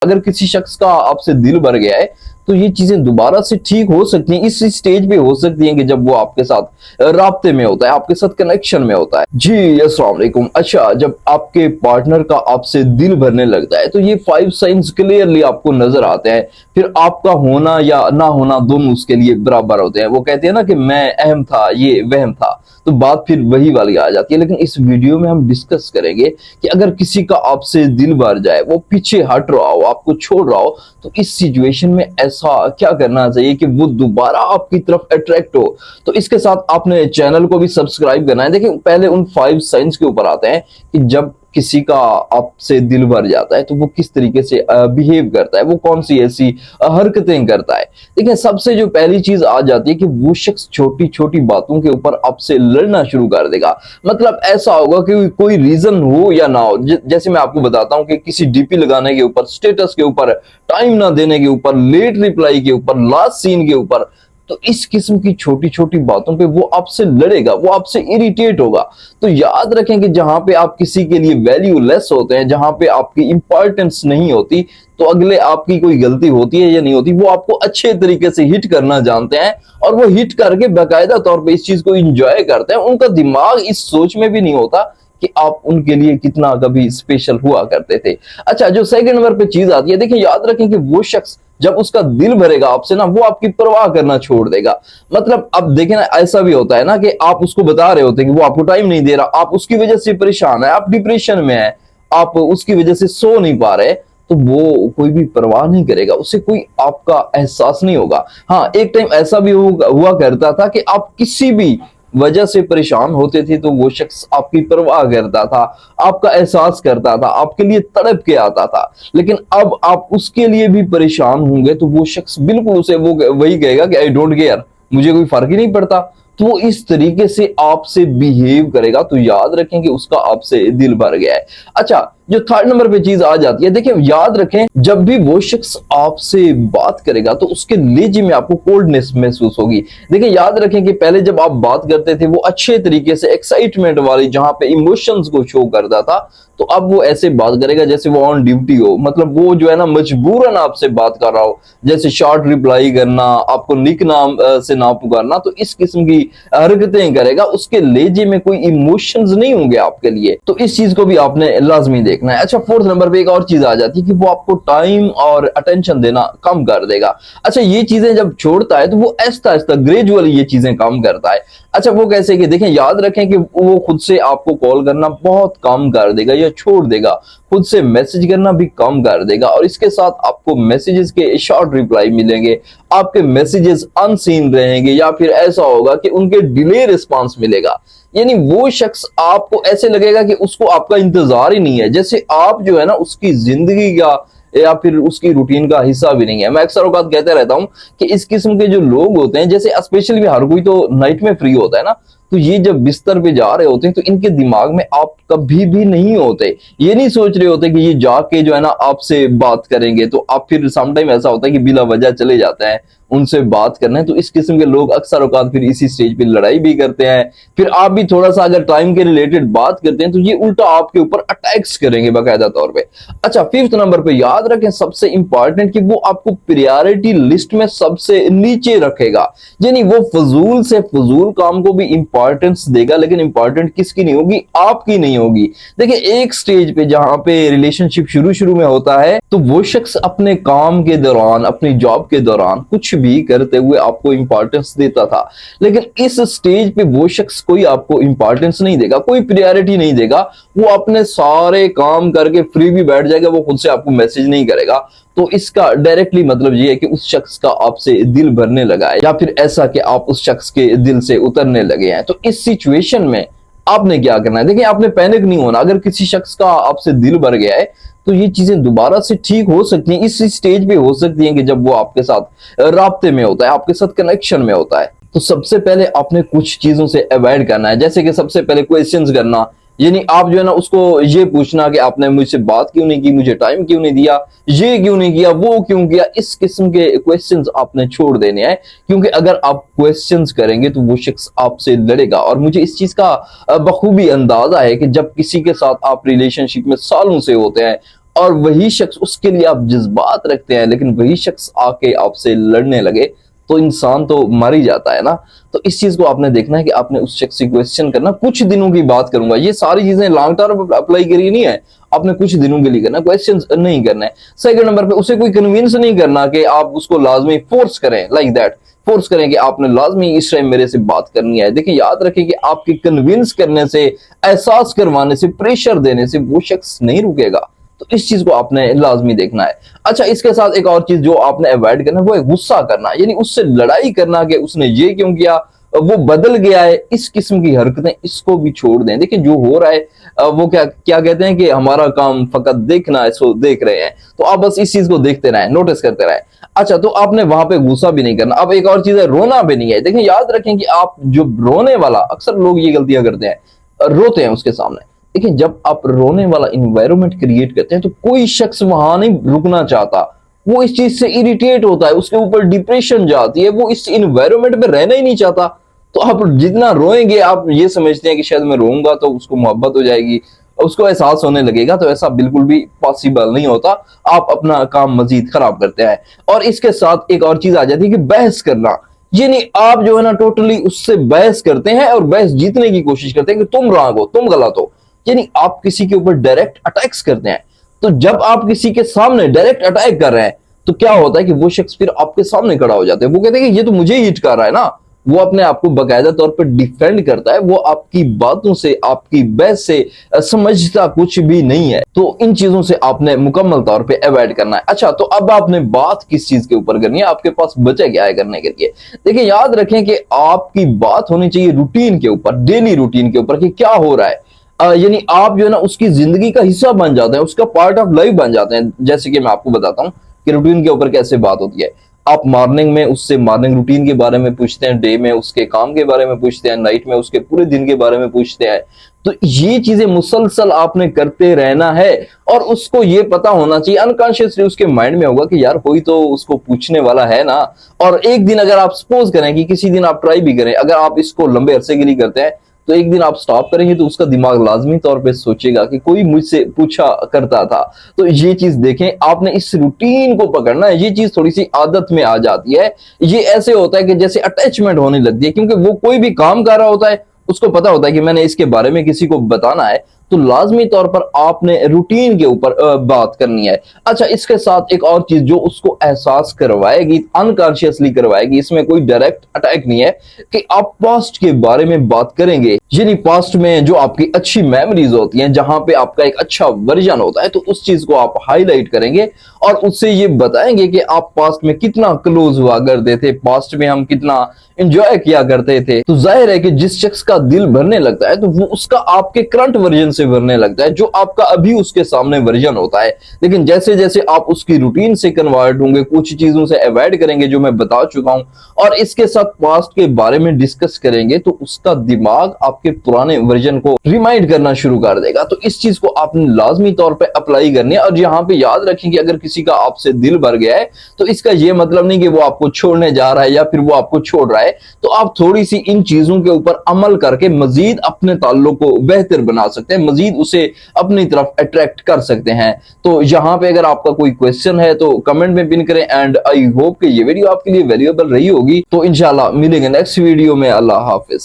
अगर किसी शख्स का आपसे दिल भर गया है तो ये चीजें दोबारा से ठीक हो सकती हैं, इस स्टेज पे हो सकती हैं कि जब वो आपके साथ राब्ते में होता है, आपके साथ कनेक्शन में होता है। जी अस्सलाम वालेकुम। अच्छा, जब आपके पार्टनर का आपसे दिल भरने लगता है तो ये 5 साइंस क्लियरली आपको नजर आते हैं। फिर आपका होना या ना होना दोनों उसके लिए बराबर होते हैं। वो कहते हैं ना कि मैं अहम था, ये वहम था, तो बात फिर वही वाली आ जाती है। लेकिन इस वीडियो में हम डिस्कस करेंगे कि अगर किसी का आपसे दिल भर जाए, वो पीछे हट रहा हो, आपको छोड़ रहा हो, तो इस सिचुएशन में ऐसा क्या करना चाहिए कि वो दोबारा आपकी तरफ अट्रैक्ट हो। तो इसके साथ आपने चैनल को भी सब्सक्राइब करना है। देखिए, पहले उन 5 साइंस के ऊपर आते हैं कि जब किसी का आपसे दिल भर जाता है तो वो किस तरीके से बिहेव करता है, वो कौन सी ऐसी हरकतें करता है। देखिए, सबसे जो पहली चीज आ जाती है कि वो शख्स छोटी छोटी बातों के ऊपर आपसे लड़ना शुरू कर देगा। मतलब ऐसा होगा कि कोई रीजन हो या ना हो, जैसे मैं आपको बताता हूँ कि किसी डीपी लगाने के ऊपर, स्टेटस के ऊपर, टाइम ना देने के ऊपर, लेट रिप्लाई के ऊपर, लास्ट सीन के ऊपर, तो इस किस्म की छोटी छोटी बातों पे वो आपसे लड़ेगा, वो आपसे इरिटेट होगा। तो याद रखें कि जहां पे आप किसी के लिए वैल्यू लेस होते हैं, जहां पे आपकी इंपॉर्टेंस नहीं होती, तो अगले आपकी कोई गलती होती है या नहीं होती, वो आपको अच्छे तरीके से हिट करना जानते हैं और वो हिट करके बाकायदा तौर पे इस चीज को इंजॉय करते हैं। उनका दिमाग इस सोच में भी नहीं होता कि आप उनके लिए कितना कभी स्पेशल हुआ करते थे। अच्छा, जो सेकंड नंबर पे चीज आती है, देखिए याद रखें कि वो शख्स जब उसका दिल भरेगा आपसे ना, वो आपकी परवाह करना छोड़ देगा। मतलब अब देखें ना, ऐसा भी होता है ना कि आप उसको बता रहे होते हैं कि वो आपको टाइम नहीं दे रहा, आप उसकी वजह से परेशान है, आप डिप्रेशन में है, आप उसकी वजह से सो नहीं पा रहे, तो वो कोई भी परवाह नहीं करेगा, उसे कोई आपका एहसास नहीं होगा। हाँ, एक टाइम ऐसा भी हुआ करता था कि आप किसी भी वजह से परेशान होते थे तो वो शख्स आपकी परवाह करता था, आपका एहसास करता था, आपके लिए तड़प के आता था। लेकिन अब आप उसके लिए भी परेशान होंगे तो वो शख्स बिल्कुल उसे वो वही कहेगा कि आई डोंट केयर, मुझे कोई फर्क ही नहीं पड़ता। तो वो इस तरीके से आपसे बिहेव करेगा, तो याद रखें कि उसका आपसे दिल भर गया है। अच्छा, जो थर्ड नंबर पे चीज आ जाती है, देखिए याद रखें, जब भी वो शख्स आपसे बात करेगा तो उसके लहजे में आपको कोल्डनेस महसूस होगी। देखिए, याद रखें कि पहले जब आप बात करते थे वो अच्छे तरीके से एक्साइटमेंट वाली, जहां पे इमोशंस को शो करता था, तो अब वो ऐसे बात करेगा जैसे वो ऑन ड्यूटी हो। मतलब वो जो है ना, मजबूरन आपसे बात कर रहा हो, जैसे शॉर्ट रिप्लाई करना, आपको निक नाम से ना पुकारना, तो इस किस्म की हरकतें करेगा। उसके लहजे में कोई इमोशंस नहीं होंगे आपके लिए, तो इस चीज को भी आपने लाजमी देखना है। अच्छा, फोर्थ नंबर पे एक और चीज आ जाती है कि वो आपको टाइम और अटेंशन देना कम कर देगा। अच्छा, ये चीजें जब छोड़ता है तो वो आहिस्ता आहिस्ता ग्रेजुअली ये चीजें कम करता है। अच्छा, वो कैसे कि देखें, याद रखें कि वो खुद से आपको कॉल करना बहुत कम कर देगा या छोड़ देगा, खुद से मैसेज करना भी कम कर देगा, और इसके साथ आपको मैसेजेस के शॉर्ट रिप्लाई मिलेंगे, आपके मैसेजेस अनसीन रहेंगे, या फिर ऐसा होगा कि उनके डिले रिस्पांस मिलेगा। यानी वो शख्स आपको ऐसे लगेगा कि उसको आपका इंतजार ही नहीं है, जैसे आप जो है ना उसकी जिंदगी का या फिर उसकी रूटीन का हिस्सा भी नहीं है। मैं अक्सर औकात कहते रहता हूं कि इस किस्म के जो लोग होते हैं, जैसे स्पेशली हर कोई तो नाइट में फ्री होता है ना, तो ये जब बिस्तर पे जा रहे होते हैं तो इनके दिमाग में आप कभी भी नहीं होते, ये नहीं सोच रहे होते कि ये जाके जो है ना आपसे बात करेंगे। तो आप फिर समटाइम ऐसा होता है कि बिला वजह चले जाते हैं उनसे बात करना है। तो इस किस्म के लोग अक्सर औकात फिर इसी स्टेज पे लड़ाई भी करते हैं। फिर आप भी थोड़ा सा अगर टाइम के रिलेटेड बात करते हैं तो ये उल्टा आपके ऊपर अटैक्स करेंगे बाकायदा तौर पे। अच्छा, फिफ्थ नंबर पे याद रखें, सबसे इंपॉर्टेंट, कि वो आपको प्रायोरिटी लिस्ट में सबसे नीचे रखेगा। यानी वो फजूल से फजूल काम को भी इंपॉर्टेंस देगा, लेकिन इंपॉर्टेंट किसकी नहीं होगी? आपकी नहीं होगी। देखिए, एक स्टेज पे जहां पे रिलेशनशिप शुरू शुरू में होता है तो वो शख्स अपने काम के दौरान, अपनी जॉब के दौरान कुछ भी करते हुए आपको इंपॉर्टेंस देता था। लेकिन इस स्टेज पे वो शख्स कोई आपको इंपॉर्टेंस नहीं देगा, कोई प्रायोरिटी नहीं देगा। वो अपने सारे काम करके फ्री भी बैठ जाएगा, वो खुद से आपको मैसेज नहीं करेगा। तो इसका डायरेक्टली मतलब ये है कि उस शख्स का आपसे दिल भरने लगा है, या फिर ऐसा कि आप उस शख्स के दिल से उतरने लगे हैं। तो इस सिचुएशन में आपने क्या करना है? देखिए, आपने पैनिक नहीं होना। अगर किसी शख्स का आपसे दिल भर गया है तो ये चीजें दोबारा से ठीक हो सकती हैं, इस स्टेज पे हो सकती हैं कि जब वो आपके साथ राब्ते में होता है, आपके साथ कनेक्शन में होता है। तो सबसे पहले आपने कुछ चीजों से अवॉइड करना है, जैसे कि सबसे पहले क्वेश्चंस करना। यानी आप जो है ना उसको ये पूछना कि आपने मुझसे बात क्यों नहीं की, मुझे टाइम क्यों नहीं दिया, ये क्यों नहीं किया, वो क्यों किया। इस किस्म के क्वेश्चंस आपने छोड़ देने हैं, क्योंकि अगर आप क्वेश्चंस करेंगे तो वो शख्स आपसे लड़ेगा। और मुझे इस चीज का बखूबी अंदाजा है कि जब किसी के साथ आप रिलेशनशिप में सालों से होते हैं, और वही शख्स, उसके लिए आप जज्बात रखते हैं, लेकिन वही शख्स आके आपसे लड़ने लगे, तो इंसान तो मर ही जाता है ना। तो इस चीज को आपने देखना है कि आपने उस शख्स से क्वेश्चन करना, कुछ दिनों की बात करूंगा, ये सारी चीजें लॉन्ग टर्म अप्लाई करी नहीं है, आपने कुछ दिनों के लिए करना, क्वेश्चन नहीं करना है। सेकंड नंबर पे उसे कोई कन्विंस नहीं करना कि आप उसको लाजमी फोर्स करें, लाइक दैट फोर्स करें कि आपने लाजमी इस टाइम मेरे से बात करनी है। देखिए याद रखें कि आपके कन्विंस करने से, एहसास करवाने से, प्रेशर देने से वो शख्स नहीं रुकेगा। तो इस चीज को आपने लाजमी देखना है। अच्छा, इसके साथ एक और चीज जो आपने अवॉइड करना है वो है गुस्सा करना, यानी उससे लड़ाई करना कि उसने ये क्यों किया, वो बदल गया है, इस किस्म की हरकतें इसको भी छोड़ दें। देखिए जो हो रहा है वो क्या क्या कहते हैं कि हमारा काम फकत देखना है, सो देख रहे हैं, तो आप बस इस चीज को देखते रहें, नोटिस करते रहें। अच्छा, तो आपने वहां पे गुस्सा भी नहीं करना। अब एक और चीज है, रोना भी नहीं है। देखिए याद रखें कि आप जो रोने वाला, अक्सर लोग ये गलतियां करते हैं, रोते हैं उसके सामने। देखिए जब आप रोने वाला इन्वायरमेंट क्रिएट करते हैं तो कोई शख्स वहां नहीं रुकना चाहता, वो इस चीज से इरिटेट होता है, उसके ऊपर डिप्रेशन जाती है, वो इस इन्वायरमेंट में रहना ही नहीं चाहता। तो आप जितना रोएंगे, आप ये समझते हैं कि शायद मैं रोऊंगा तो उसको मोहब्बत हो जाएगी, उसको एहसास होने लगेगा, तो ऐसा बिल्कुल भी पॉसिबल नहीं होता। आप अपना काम मजीद खराब करते हैं। और इसके साथ एक और चीज आ जाती है कि बहस करना, यानी आप जो है ना टोटली उससे बहस करते हैं और बहस जीतने की कोशिश करते हैं कि तुम रॉन्ग हो, तुम गलत हो, यानी आप किसी के ऊपर डायरेक्ट अटैक्स करते हैं। तो जब आप किसी के सामने डायरेक्ट अटैक कर रहे हैं तो क्या होता है कि वो शख्स फिर आपके सामने खड़ा हो जाता है, वो कहते हैं कि ये तो मुझे हिट कर रहा है ना, वो अपने आप को बाकायदा तौर पर डिफेंड करता है, वो आपकी बातों से, आपकी बहस से समझता कुछ भी नहीं है। तो इन चीजों से आपने मुकम्मल तौर पे अवॉइड करना है। अच्छा, तो अब आपने बात किस चीज के ऊपर करनी है, आपके पास बचा क्या है करने के लिए। देखिए याद रखें कि आपकी बात होनी चाहिए रूटीन के ऊपर, डेली रूटीन के ऊपर कि क्या हो रहा है। यानी आप जो है ना उसकी जिंदगी का हिस्सा बन जाते हैं, उसका पार्ट ऑफ लाइफ बन जाते हैं। जैसे कि मैं आपको बताता हूँ कि रूटीन के ऊपर कैसे बात होती है। आप मॉर्निंग में उससे मॉर्निंग रूटीन के बारे में पूछते हैं, डे में उसके काम के बारे में पूछते हैं, नाइट में उसके पूरे दिन के बारे में पूछते हैं। तो ये चीजें मुसलसल आपने करते रहना है और उसको ये पता होना चाहिए, अनकॉन्शियसली उसके माइंड में होगा कि यार कोई तो उसको पूछने वाला है ना। और एक दिन अगर आप सपोज करें कि किसी दिन आप ट्राई भी करें, अगर आप इसको लंबे अरसे के लिए करते हैं तो एक दिन आप स्टॉप करेंगे तो उसका दिमाग लाजमी तौर पे सोचेगा कि कोई मुझसे पूछा करता था। तो ये चीज देखें, आपने इस रूटीन को पकड़ना है। ये चीज थोड़ी सी आदत में आ जाती है, ये ऐसे होता है कि जैसे अटैचमेंट होने लगती है, क्योंकि वो कोई भी काम कर रहा होता है, उसको पता होता है कि मैंने इसके बारे में किसी को बताना है, तो लाजमी तौर पर आपने रूटीन के ऊपर बात करनी है। अच्छा, इसके साथ एक और चीज जो उसको एहसास करवाएगी, अनकॉन्शियसली करवाएगी, इसमें कोई डायरेक्ट अटैक नहीं है, कि आप पास्ट के बारे में बात करेंगे, यानी पास्ट में जो आपकी अच्छी मेमोरीज होती हैं, जहां पे आपका एक अच्छा वर्जन होता है, तो उस चीज को आप हाईलाइट करेंगे और उससे ये बताएंगे कि आप पास्ट में कितना क्लोज हुआ करते थे, पास्ट में हम कितना एंजॉय किया करते थे। तो जाहिर है कि जिस शख्स का दिल भरने लगता है तो वो उसका आपके करंट वर्जन से भरने लगता है, जो आपका अभी उसके सामने वर्जन होता है। लेकिन जैसे जैसे आप उसकी रूटीन से कन्वर्ट होंगे, कुछ चीजों से अवॉइड करेंगे जो मैं बता चुका हूं, और इसके साथ पास्ट के बारे में डिस्कस करेंगे, तो उसका दिमाग आपके पुराने वर्जन को रिमाइंड करना शुरू कर देगा। तो इस चीज को आपने लाजमी तौर पर अप्लाई करनी है। और यहाँ पे याद रखें कि अगर किसी का आपसे दिल भर गया है तो इसका यह मतलब नहीं कि वो आपको छोड़ने जा रहा है या फिर वो आपको छोड़ रहा है। तो आप थोड़ी सी इन चीजों के ऊपर अमल करके मजीद अपने ताल्लुक को बेहतर बना सकते हैं, मजीद उसे अपनी तरफ अट्रैक्ट कर सकते हैं। तो यहाँ पे अगर आपका कोई क्वेश्चन है तो कमेंट में पिन करें। एंड आई होप कि ये वीडियो आपके लिए वैल्यूएबल रही होगी। तो इंशाल्लाह मिलेंगे नेक्स्ट वीडियो में। अल्लाह हाफिज।